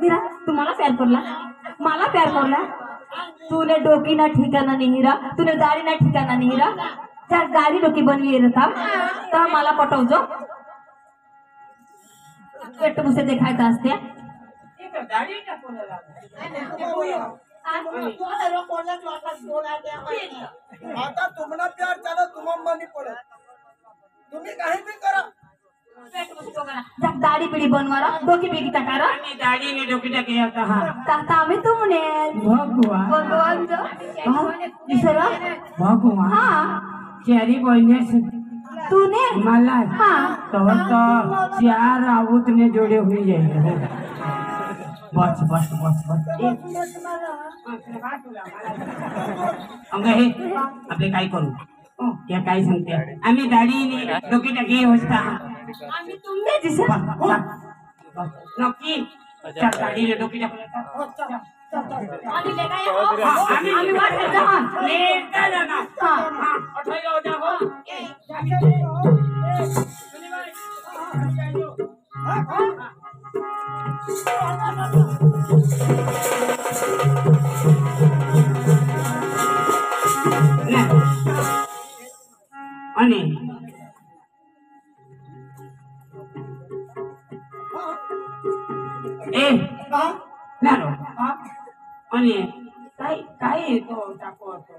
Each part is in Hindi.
मीरा तुम्हाला प्यार करला मला प्यार करला तूने डोकी ना ठिकाना नहीं हीरा तूने दाढ़ी ना ठिकाना नहीं हीरा चार गाड़ी डोकी बनवी रहता तर मला पटवजो पेट मुझसे दिखायचं असते आता तुम्हाला प्यार झाला तुम्हाला मनी पडत तुम्ही काही बी करा दाढ़ी पिढी बनवारा डोकी बिकी टाकारा आणि दाढी ने डोकी टाके आता हा ताता आम्ही तुमने भगवान भगवान जो ईश्वरा भगवान हाँ चेरी बोलने से तूने मला हाँ तो चार आउत ने जोड़े हुई है बस बस बस बस अंग हे आपले काय करू क्या काय सांगते आम्ही दाढी डोकी टाके होता आम्ही तुमने जिसे नक्की चार दाढी ने डोकी टाके आम्ही ले गए हो आम्ही वाट करता हां लेता जाना हां अठवाई हो जाओ आणि ए नारो आणि काय काय तो टाको तो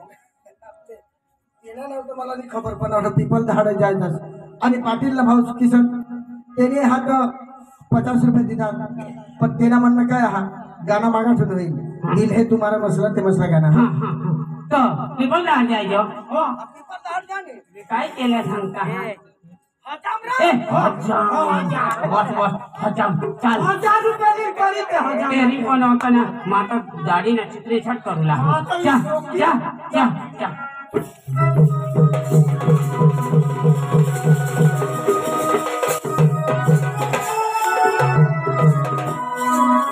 येणार नव्हतं मला नाही खबर पण आता पीपल झाड जायचं आणि पाटील भाऊ किसन त्याने हात 50 रुपये देतात पण त्याला म्हणणं काय हा गाणं मागा ठेवून होईल दिल हे तुम्हाला मसला ते मसला गाणं हां हां तो पीपल दाड जायजो हो पीपल झाड जाणे काय केलं सांगता हजाम ए रे हजाम बस बस हजाम चल 1000 रुपये करीत हजाम तेरी पण होता ना माता दाढी ना चित्रे छट करूला जा जा जा जा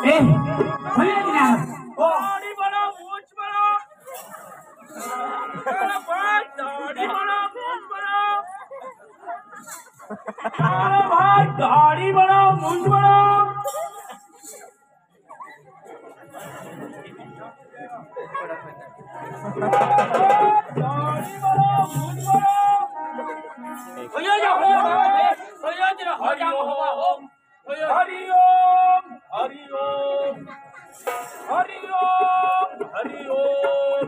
ए भले दिना दाढी बना मूछ बना दाढी बना मूछ बना अरे भाई दाढ़ी बनाओ मूंछ बनाओ दाढ़ी बनाओ मूंछ बनाओ भैया जा भैया तेरा हरिओम हरिओम हरिओम हरिओम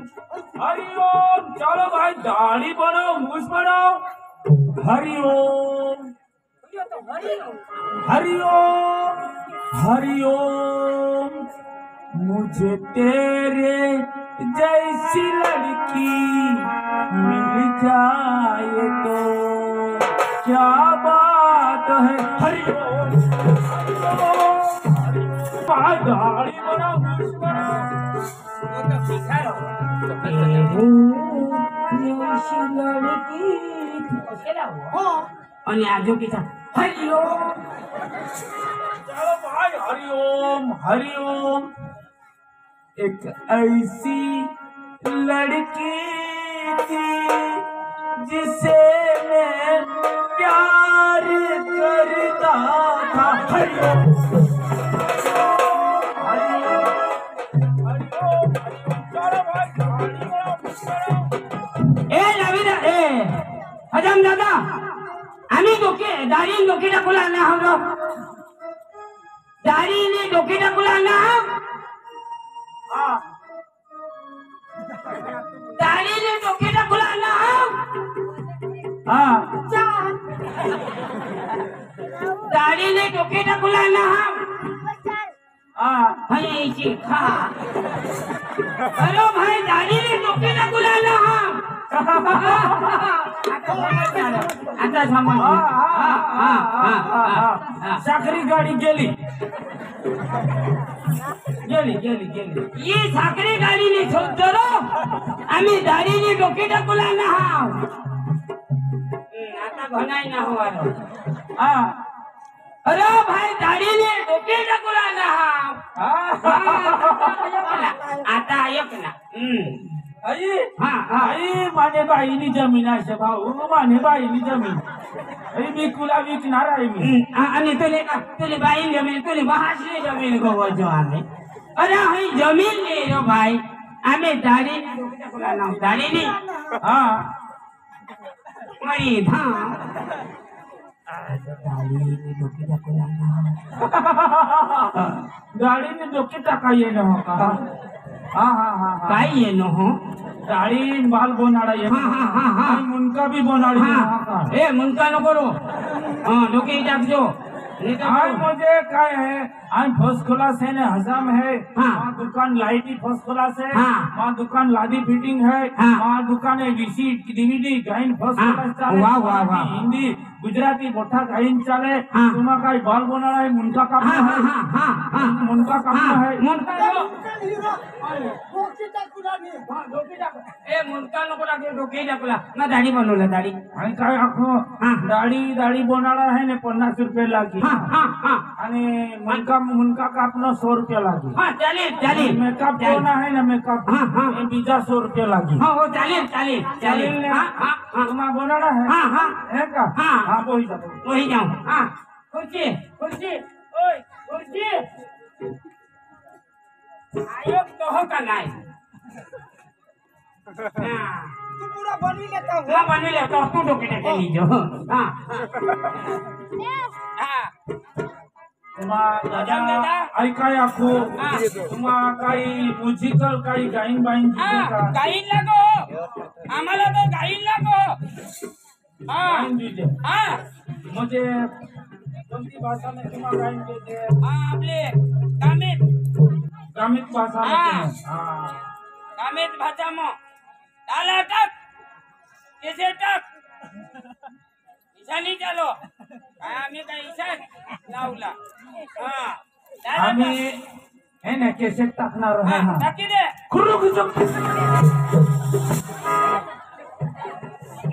हरिओम चलो भाई दाढ़ी बनाओ मूंछ बनाओ हरिओम हरिओम हरिओम मुझे तेरे जैसी लड़की मिल जाए तो क्या बात है हरिओम दाढ़ी बना आणि आजो की हरिओम चलो भाई हरिओम हरिओम एक ऐसी लड़की थी जिसे मैं प्यार करता था हरिओम हरिओम चलो भाई ए नवीन ए हजाम दादा आम्ही डोके दाढी डोके टाकूला ना हो दाढीने डोके टाकूला ना दाढीने डोके टाकूला ना दाढीने डोके टाकूला ना हयची खा अरे भाई दाढीने डोके टाकूला ना आता समज साखरी गाडी गेली गेली गेली गेली ही साखरी गाडीने शोधतो आम्ही दाढीने डोके टाकूला ना आता भनाई ना हो अरे भाई दाढीने डोके टाकूला ना आता ऐक ना आई आई माने बाईनी जमीन असे भाऊ माने बाईनी जमीन मी तुला विकणार आहे मी आणि तुले बाई जमीन तुले बहाशे जमीन गो जवाने अरे हई जमीन ले रो भाई आम्ही दाढी दाढी नहीं हाँ मरी धा गाड़ी में डोके टाका ये न हो का हाँ हाँ हाँ काय ये न हो दाढ़ी बाल बनाड़ा ये हाँ मुनका भी बनाड़ी हाँ ए मुनका न करो हाँ डोके टाक जो आज मुझे क्या है आज फर्स्ट क्लास है ना हजाम है हाँ। वहाँ दुकान लाइटी फर्स्ट क्लास है हाँ। वहाँ दुकान लादी फिटिंग है हाँ। वहाँ दुकान है वीसी डीवीडी गाइन फर्स्ट हाँ। क्लास चाले वाह, वाह, वाह। हिंदी गुजराती मोठा गाइन चाले हाँ। तुम्हारा का बाल बनाना है मुनका काम हाँ है हाँ हाँ हाँ मुनका काम हाँ है मुनका नो ए मुनका नको टाके डोके टाकला ना दाढी बनवला दाढी आणि काय आखो हाँ। दाढी बनाना है ने 50 रुपये लागी हाँ हाँ हाँ आणि मुनका कापना 100 रुपये लागी हाँ चालेल चालेल मेकअप कोना है ना मेकअप हाँ, हाँ। ये बीजा 100 रुपये लागी हाँ हो चालेल चालेल चालेल हाँ हाँ हाँ तुम्हारा बनाना है हाँ हाँ है का हाँ। हाँ वही जाओ वही जाऊँ हाँ कुर्सी कुर्सी ओए कुर्सी आयोग तो हो का नहीं तू पूरा बनी लेता हूँ हाँ बने ले तो तू डोके टाके लीजो हाँ हाँ तुम्हाला ऐकाय आखो तुम्हाला काही म्युझिकल काही गाईन बाईन का गाईन लागो आम्हाला तो गाईन लागो हाँ गाईन दीजिए हाँ मुझे कोणती भाषा में तुम्हाला गाईन दीजिए हाँ आपले कामित ग्रामीण भाषा में हाँ। हाँ कामित भाषा में डाला टक कैसे टक ईशा नहीं चलो आम्ही काय ईशा लावला हाँ डाला आम्ही है ना केसेट टाकणार आहे हाँ हा टाकी दे खुर्रु खुचुक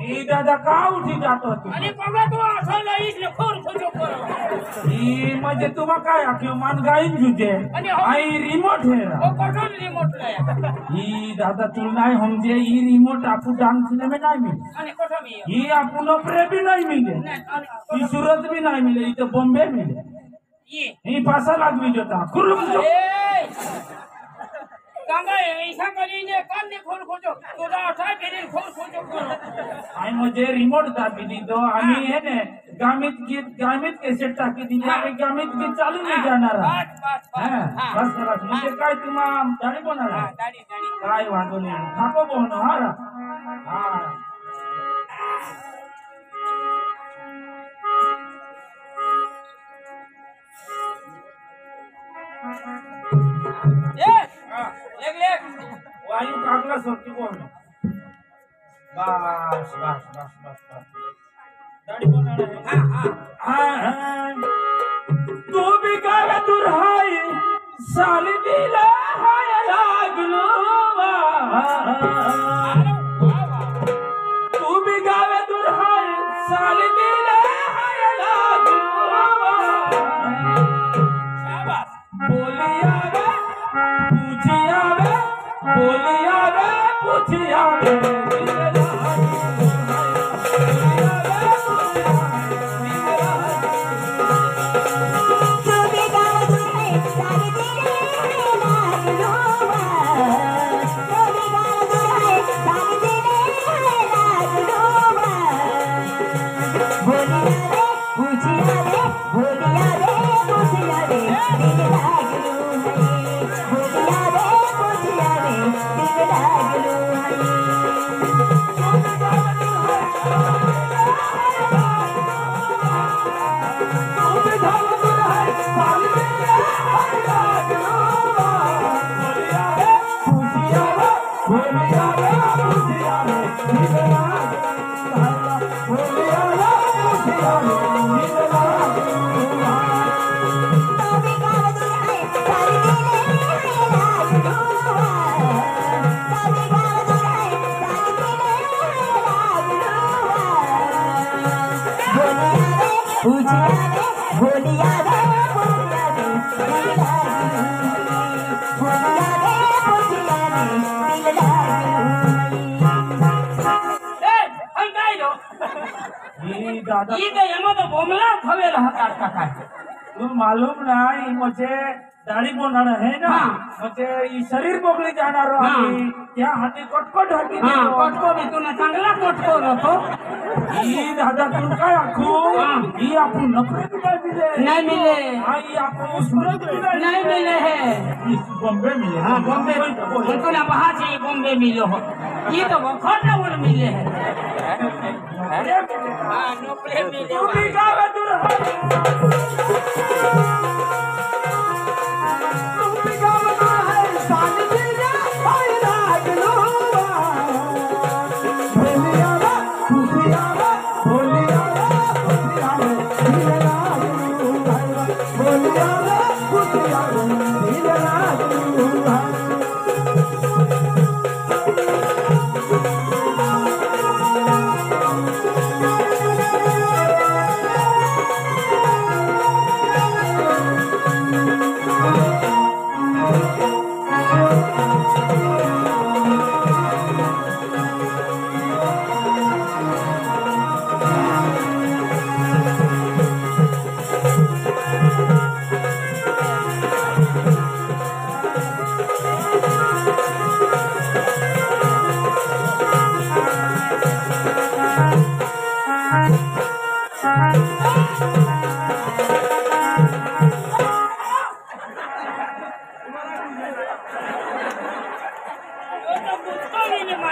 ई दादा का उठी जात होती आणि बघा तू असं नाहीस खोर खोजो करो ई म्हणजे तुम्हाला काय आखिव मान गाईन जुजे आणि हो- आई रिमोट है ओ कठोर रिमोट लय ई दादा तुला नाही हमजे ई रिमोट आपू डांस में नाही मिले आणि कठोर मी ई आपू नोकरे भी नहीं मिले ई सूरत भी नहीं मिले ई तो बॉम्बे मिले ये ई पासा लागवी जोता खुर्रु खुचुक ए कांगा ऐसा करीने कान ने खोल खोजो तुझा अठा फेरी खोल खोजो करो आई मुझे रिमोट दाबी दी दो आम्ही है ने गामित केसेट टाकी दिली आम्ही गामित गीत चालू नाही जाणार बस बस हा, बस बस म्हणजे काय तुम्हा गाडी बोलणार हाँ दाढ़ी दाढ़ी काय वांधो नाही थापो बोन हा रा. हा ए लेग लेग वायू कागला सोडती बोल बस बस बस बस बस गाडी बोलणार आहे. हाँ हाँ हा. तू बी गाला दुर्हाई साली दिला हाय लागलो तू बी गावे दुर्हाई साली दिला हाय लागलो शाबाश बोलिया वे पूछिया वे बोलिया वे पूछिया वे काय तू मालूम नाही मुझे दाढी बोलणार आहे ना हा. म्हणजे ही शरीर मोकळी जाणार हा. आम्ही त्या हाती कटकट हाती हा देतो. कोटको बी तुला चांगला कोटको होतो ही दादा तू काय आखू हा. ही आपण नफरत काय मिले नहीं मिले हा, ही आपण सूरत मिले नहीं मिले है बॉम्बे मिले हाँ बॉम्बे तुला बाहर से बॉम्बे मिलो हो ये तो वो खोटा बोल मिले है हाँ नौकरी मिले तू भी गावे दूर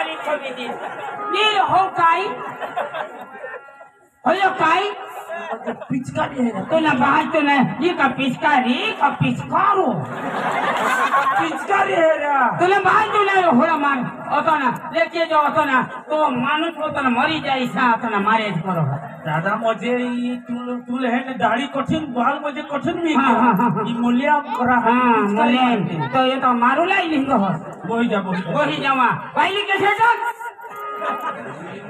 ये हो काय हो काय पिचकारी है तुला बाहर तो नहीं ये का पिचकारो पिचकारी है रा तुला बाहर तो नहीं होला मान होतो ना लेके जो होतो ना तो माणूस होतो ना मरी जाई सा होतो ना मारे करो दादा मुझे ही तू है ना दाढ़ी कठिन बाल मुझे कठिन भी हाँ, हाँ, हाँ, हाँ। ये मूल्य करा हाँ मोले तो ये तो मारू लाई लिंग हो वही जा वही जावा पहली कैसे तो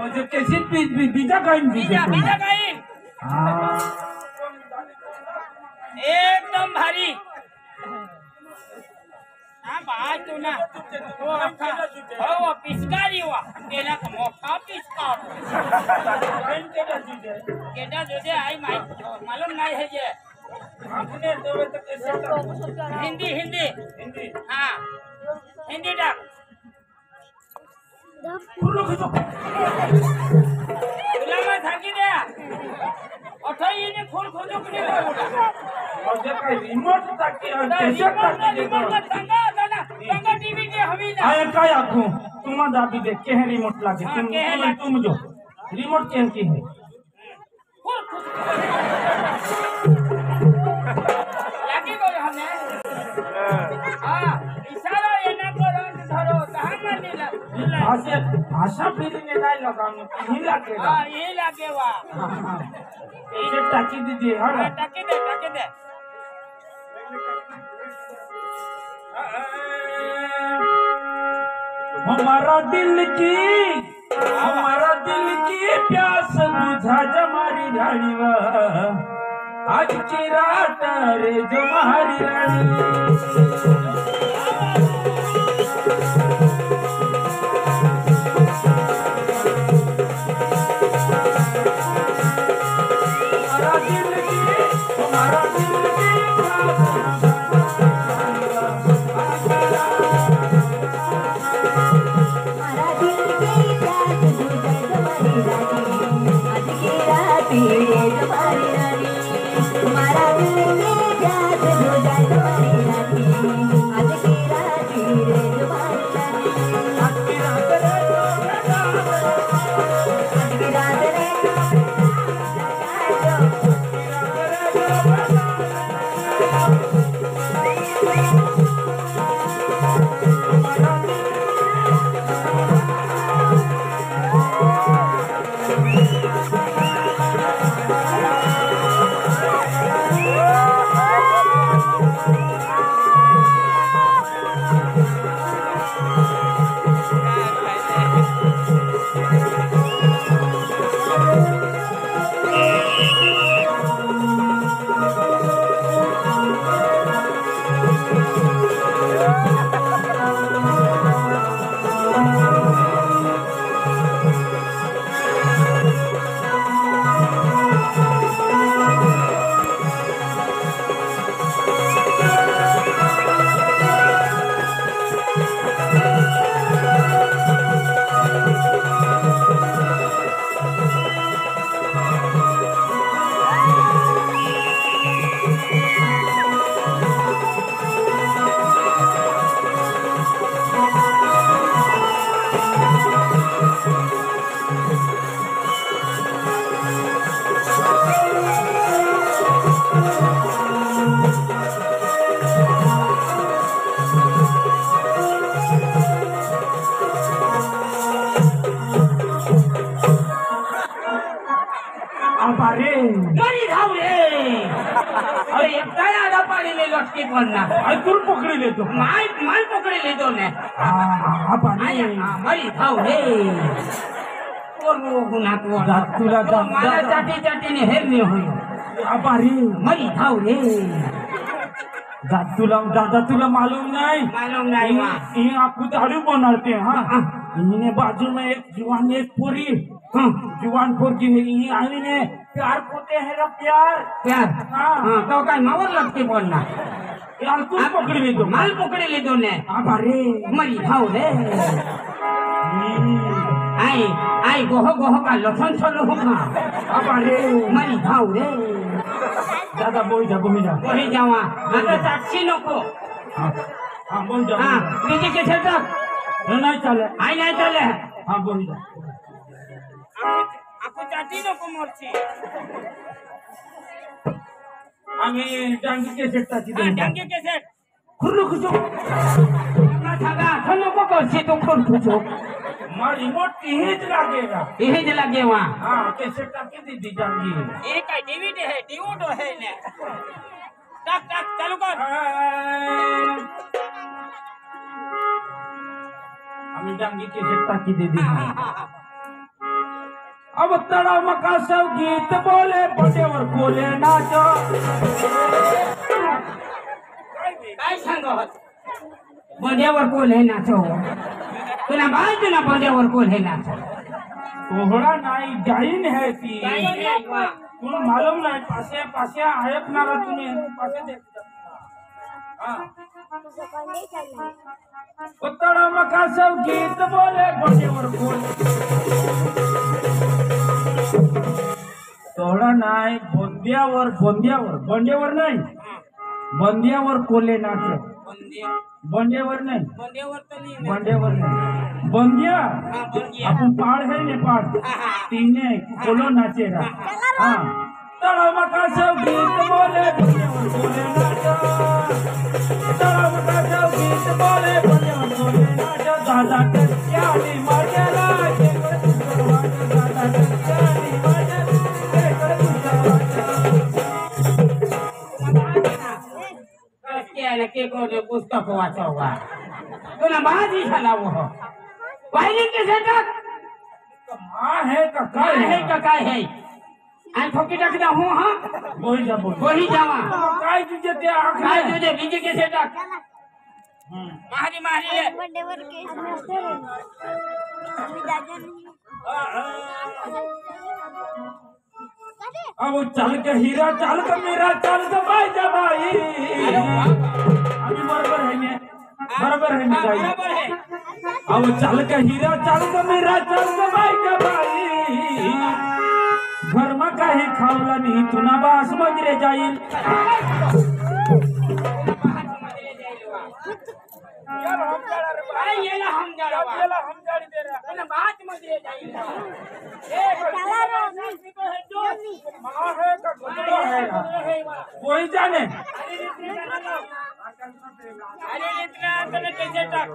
मुझे कैसे बीजा काइन बीजा गई एकदम भारी हाँ बात तो ना वो पिचकारी हुआ तेरा का मोटा पिचकार केटा जो जे आई माई मालूम नहीं है जे आपने तो कैसे हिंदी हिंदी हिंदी हाँ हिंदी डाक तुला मैं थाकी दे अठाई ने खोल खोजो के मुझे का रिमोट तक कैसे तक तंगा टीवी के हमी ना आए काय आखू तुम दाबी दे के रिमोट लागे हाँ, के है लागे। तुम जो रिमोट केन की है लागी बोले हमने हाँ इशारा ये ना करो धरो कहाँ मन नीला आशा आशा फिर ने नहीं लगाऊंगा नहीं लगेगा हाँ ये लागे वा ये टाकी दीजिए हाँ हाँ टके दे हमारा दिल की प्यास बुझा जमारी रानीवा आज की रात रे जो हमारी रानी हमारा दिल की गाड़ी ले लटकी पड़ना तू पकड़ी ले तो माल पकड़े ले दो ने मरी खाओ रे गुना तुला मला चाटी चाटीने हेरणे होईल आभारी मरी खाओ रे दादा तुला मालूम नहीं ये आपको दारू बनाते हैं हाँ इन्हें बाजू में एक जवान एक पूरी जवान फोर की है ये आई ने प्यार होते हैं ना प्यार हाँ तो काय मावर लगते बोलना यार तू पकड़ ले दो माल पकड़े ले दो ने आभारी मरी खाओ रे आई गोहो का लक्षण चलो होगा आभारी मरी खाओ रे दादा बोल जा वही जावा आता साक्षी नको हाँ बोल जा हाँ बीजे के क्षेत्र नहीं चले आई नहीं चले हाँ बोल जा आपको चाटी नको मोर्ची आम्ही डांगी के सेटची डांगे के सेट खुर्रु खुशो ना थागा थन नको करशी तो खुर खुशो मारी मोटी हेज लागेगा यही ज लगे वहां हाँ के सेटा किती दी डांगी ये काय डीवीडी है डिवोडो है ने टक चालू कर आम्ही डांगी के सेटा की दे दी अब तड़ा मका सब गीत बोले बटेवर कोले नाचो काय सांगत बंड्यावर कोल है नाचो तुला बाज ना बंड्यावर कोल है नाचो तोहरा नाही जाईन है ती तुला मालूम नाही पासे आहेत ना तुम्ही पासे देख तड़ा मका सब गीत बोले बटेवर कोले तोहरा नाही बंड्यावर नाही बंड्यावर कोले नाचे बंड्यावर नाही बंड्यावर तो नहीं बंड्यावर नाही बंद्या हां बंड्या आपण पाड़ है नेपाल तीने कोलो नाचेगा हाँ तड़ा मका सब गीत बोले बंड्यावर कोले नाचो तड़ा मका सब गीत बोले बंड्यावर कोले नाचो दादा टक्याली मजेला दादा टक्याली के को पुस्तक वाचवा तुला बाजी झाला वो पहले के सेटक माँ है का काय है का काय है आई ठोकी टकदा हूं हां वही जावा काय तुझे ते काय तुझे बीजे के सेटक मारी ले बंडेवर केस मास्टर आम्ही दादा नाही अब चल के हीरा चल के मेरा चल के भाई जा भाई अभी बराबर है भाई बराबर है अब चल के हीरा चल के मेरा चल के भाई जा भाई घर में काही खावला नहीं तू ना बास मजरे जाईल ये ना हम जा रहा हम गाड़ी दे रहा ना बात मजरे जाइल चला रे मां है का घोड़ा है कोई जाने अरे इतना तने कैसे टक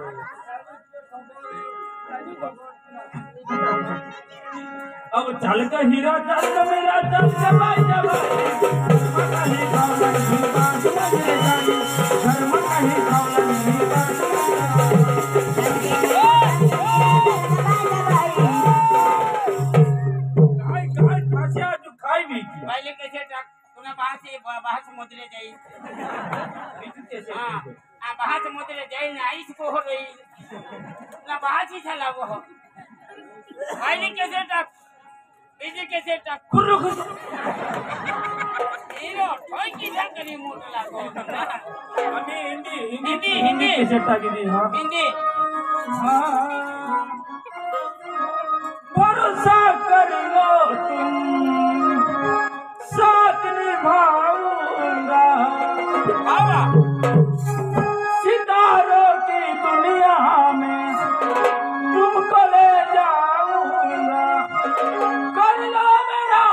अब चल के हीरा चल के मेरा चल के भाई जा भाई काही खावला नहीं बास मजरे जाईल घर में काही खावला नहीं बास पहले कैसे टक तूने बाहर से मुद्रे जाई हां बाहर से मुद्रे जाई ना आइस को हो रही ना बाहर से चला वो पहले कैसे टक बीजे कैसे टक कुर्रु हीरो ठोई की करी मोट लागो हमें हिंदी कैसे टाकी हां हिंदी भरोसा कर लो तुम साथ निभाऊंगा बाबा सितारों की दुनिया में तुमको ले जाऊंगा कर लो मेरा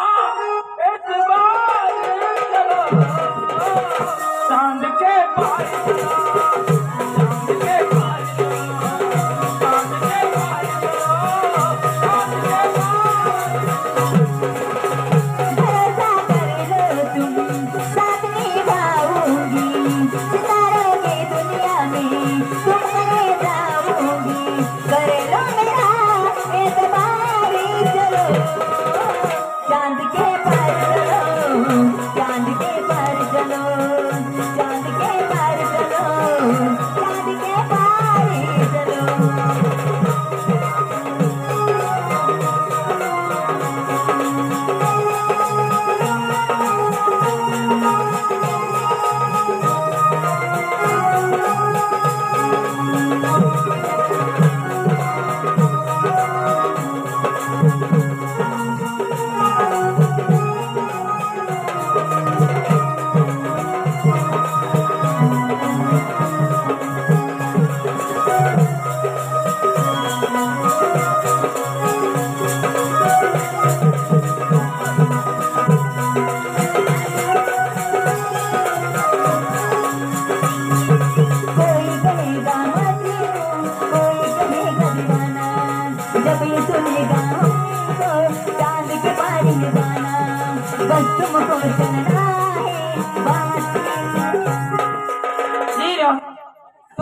एतबार चलो चांद के पार चांद के पार चांद के पार चांद के पार भरोसा कर लो तुम साथ निभाऊंगी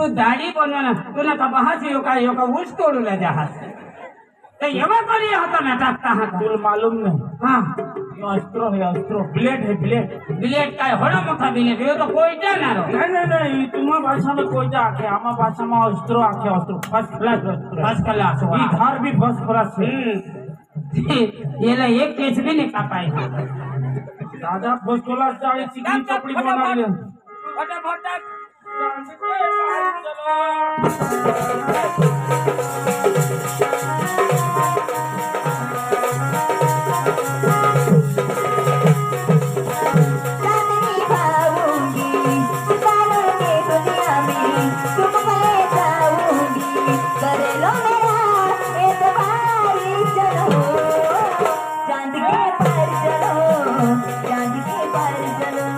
तू दाढी बनवा तुला का बहाच योका ऊस तोडूला जहाज तो एवढा करी होता ना टाकता हा तुला मालूम नाही हाँ अस्त्र है अस्त्र ब्लेड है ब्लेड ब्लेड काय होना मोठा ब्लेड यो तो कोयता ना रो नहीं नहीं नहीं तुम्हारा भाषा में कोई जा आके हमारा भाषा में अस्त्र आके अस्त्र फर्स्ट क्लास अस्त्र फर्स्ट क्लास ये घर भी फर्स्ट क्लास है ये ला एक केस भी नहीं कापाई दादा फर्स्ट क्लास जाए चिकनी चपड़ी बना ले फटाफट चांदनी खाऊंगी सितारों की दुनिया में तुमको ले जाऊंगी कर लो मेरा एतबार चलो चांद के पार चलो चांद के पार चलो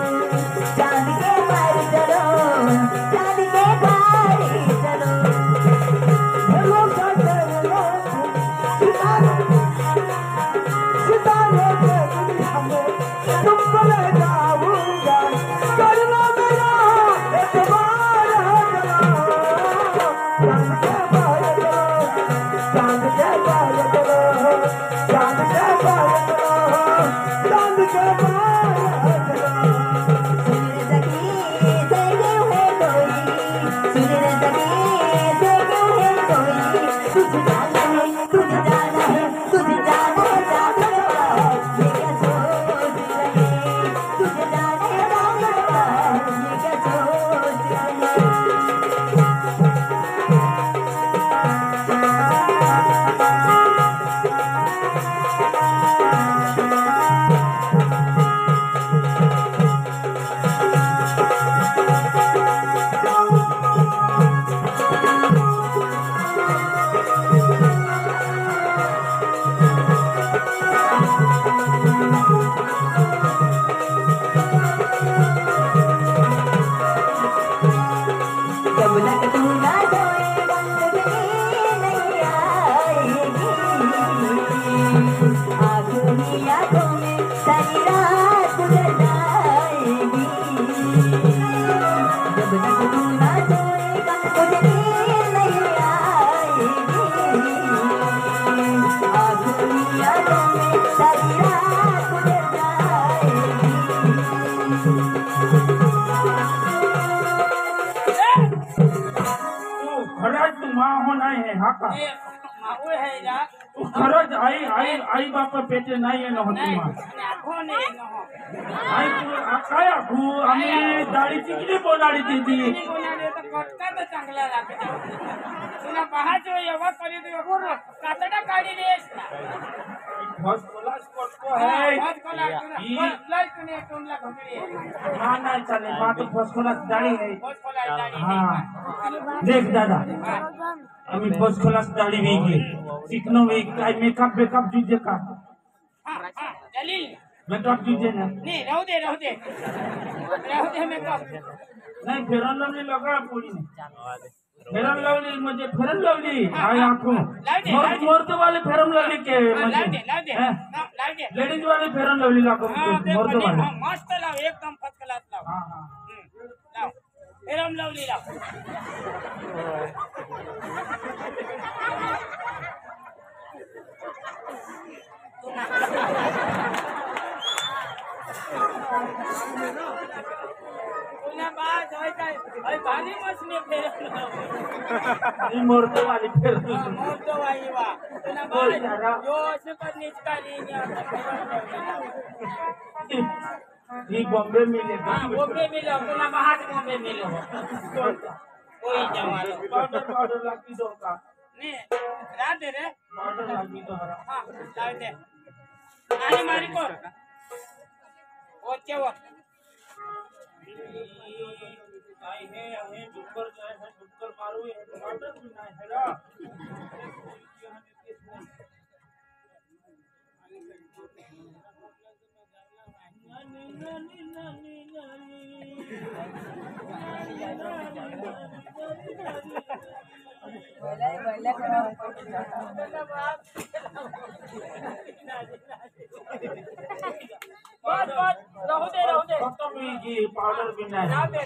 चांद के पार चलो चांद के पार चलो तुमको ले जाऊंगा कर लो मेरा एतबार चांद के पार चलो चांद के पार चलो चांद के पार चलो सुन सकी से क्यों है कोई सुन सकी से क्यों है कोई तुझे जाना है तुझे जाना है तुझे जाना है जाना है ये क्या सोच रहे तुझे जाना है जाना है ये क्या सोच रहे जब तक तू ना सोए बंदगी नहीं आएगी आंखों ही आंखों में सारी रात गुजर जाएगी जब तक तू ना सोएगा मुझे नींद नहीं आएगी आंखों ही आंखों में सारी रात गुजर जाएगी खरंच तू माँ होना है हा का माऊ है जा तू खरंच आई आई आई बापा पेटे नाही आहे ना होती माँ आखो ने न आई तू काय आखू आम्ही दाढीची किती बोलाडी देती कोणाले तर कटका तर चांगला लागतो तुला पहाचो एवढा करी देऊ कातडा काढी देस फर्स्ट क्लास कोटको है बहुत कोला ई लाइट ने टोनला घोटली माँ नाही चाले माँ तो फर्स्ट क्लास दाढी है बहुत कोला दाढी हाँ देख दादा आम्ही फर्स्ट क्लास दाढी वेगळी शिकणं वेग काय मेकअप बेकअप जुजे का जलील मेकअप जुजे ना नाही राहू दे मेकअप नाही फेरन लावली लगा पोळी फेरन लावली म्हणजे फेरन लावली आई आखो मर्द वाले फेरन लावली के लाव दे लेडीज वाले फेरन लावली लागो मर्द वाले मस्त लाव एकदम फर्स्ट क्लास लाव हाँ हाँ लाव फेरम लावली लाव तुला बात होय काय होय भारी मसने फेरम लाव ये मर्द वाली फेरन मोठो वाई वा तुला बात यो असं करनीच काली ये बॉम्बे मिले बॉम्बे मिलो तुला महाट बॉम्बे मिलो कोई जवालो पाउडर पाउडर लागती दो का ने राधे रे पाउडर लागती दो हां लाव दे आणि मारी को ओके वो काय है हमें डुक्कर जाए है डुक्कर मारू है टमाटर भी ना है रा बस रहू दे खत्म हुई जी पाउडर भी ना है राधे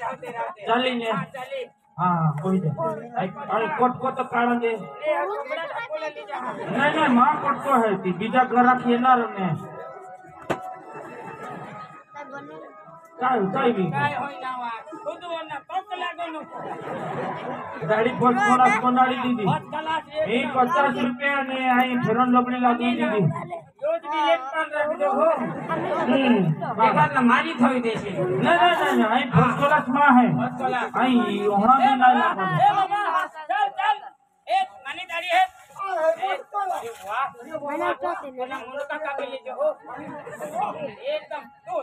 चली ने चली हाँ कोई दे अरे कोट को तो काढ़ा दे ए कपड़ा ढाकोला ले जा नहीं माँ कोट को है ती बीजा घर रखिए ना रने काय भी काय होई ना वा खुद वना पक लागनो गाड़ी पोस्ट कोना कोनाड़ी दीदी बहुत कलास ये 50 रुपया ने आई फिरन लोबड़ी लागी दीदी रोज भी लेट पान रख दो हो बेकार ना मारी थई देसे नहीं आई पोस्ट कोला माँ है आई वहाँ भी ना लगा ए बाबा चल चल ए मानी दाढ़ी है वाह मैंने तो मुंडका का के ले जो हो एकदम तू